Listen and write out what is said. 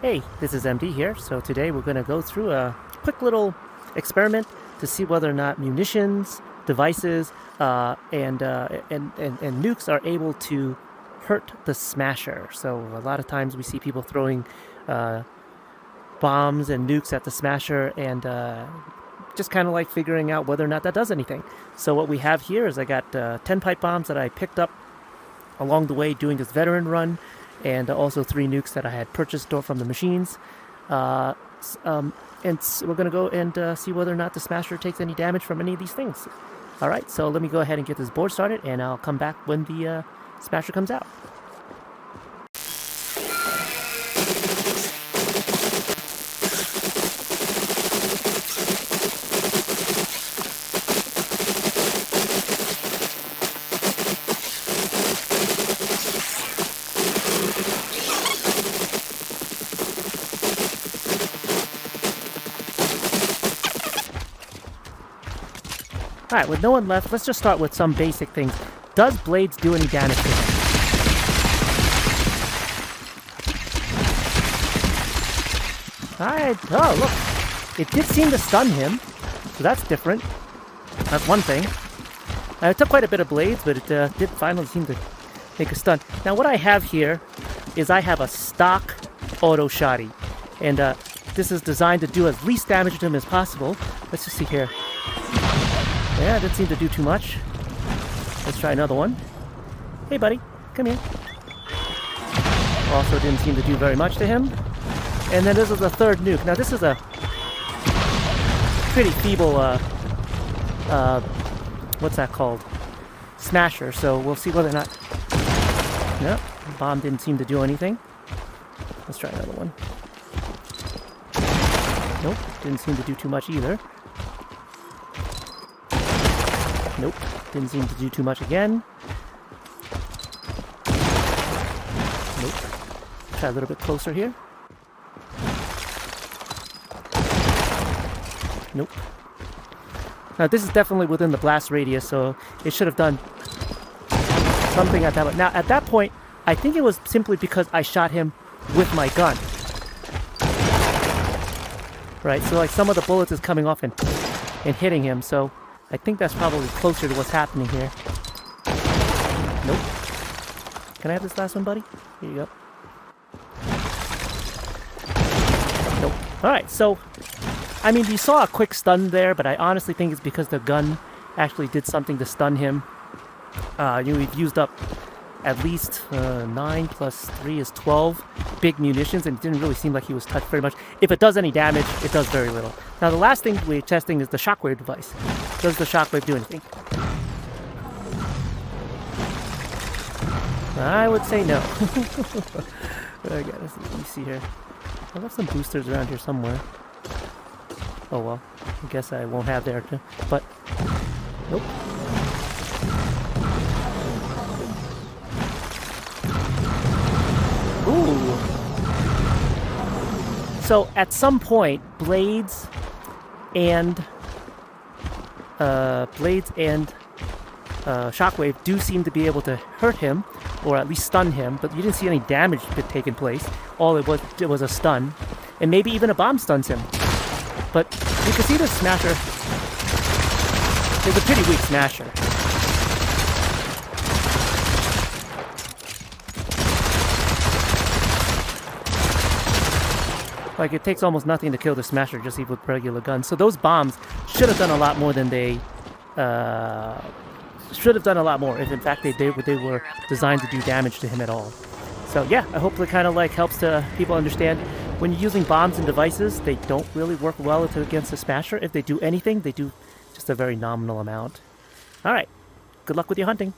Hey, this is MD here. So today we're going to go through a quick little experiment to see whether or not munitions, devices, and nukes are able to hurt the smasher. So a lot of times we see people throwing bombs and nukes at the smasher and just kind of like figuring out whether or not that does anything. So what we have here is I got 10 pipe bombs that I picked up along the way doing this veteran run, and also 3 nukes that I had purchased from the machines. And we're going to go and see whether or not the smasher takes any damage from any of these things. Alright, so let me go ahead and get this board started, and I'll come back when the smasher comes out. Alright, with no one left, let's just start with some basic things. Does Blades do any damage to him? Alright, oh look, it did seem to stun him, so that's different. That's one thing. It took quite a bit of Blades, but it did finally seem to make a stun. Now what I have here is I have a stock auto shotty, and this is designed to do as least damage to him as possible. Let's just see here. Yeah, it didn't seem to do too much. Let's try another one. Hey, buddy. Come here. Also didn't seem to do very much to him. And then this is the third nuke. Now, this is a pretty feeble, what's that called? Smasher. So we'll see whether or not... Nope, the bomb didn't seem to do anything. Let's try another one. Nope, didn't seem to do too much either. Nope, didn't seem to do too much again. Nope. Try a little bit closer here. Nope. Now this is definitely within the blast radius, so it should have done something at that point. Now at that point, I think it was simply because I shot him with my gun. Right, so like some of the bullets is coming off and hitting him, so I think that's probably closer to what's happening here. Nope. Can I have this last one, buddy? Here you go. Nope. Alright, so, I mean, you saw a quick stun there, but I honestly think it's because the gun actually did something to stun him. We've used up at least 9 plus 3 is 12 big munitions, and it didn't really seem like he was touched very much. If it does any damage, it does very little. Now the last thing we're testing is the shockwave device. Does the shockwave do anything? I would say no. Okay, let me see here. I left some boosters around here somewhere. Oh well, I guess I won't have there too. But nope. Ooh. So at some point, Blades and Shockwave do seem to be able to hurt him, or at least stun him, but you didn't see any damage taking place. All it was a stun, and maybe even a bomb stuns him. But you can see the smasher is a pretty weak smasher. Like, it takes almost nothing to kill the smasher, just even with regular guns. So those bombs should have done a lot more than they should have done a lot more if in fact they were designed to do damage to him at all. So yeah, I hope it kind of like helps people understand when you're using bombs and devices, they don't really work well against the smasher. If they do anything, they do just a very nominal amount. Alright, good luck with your hunting.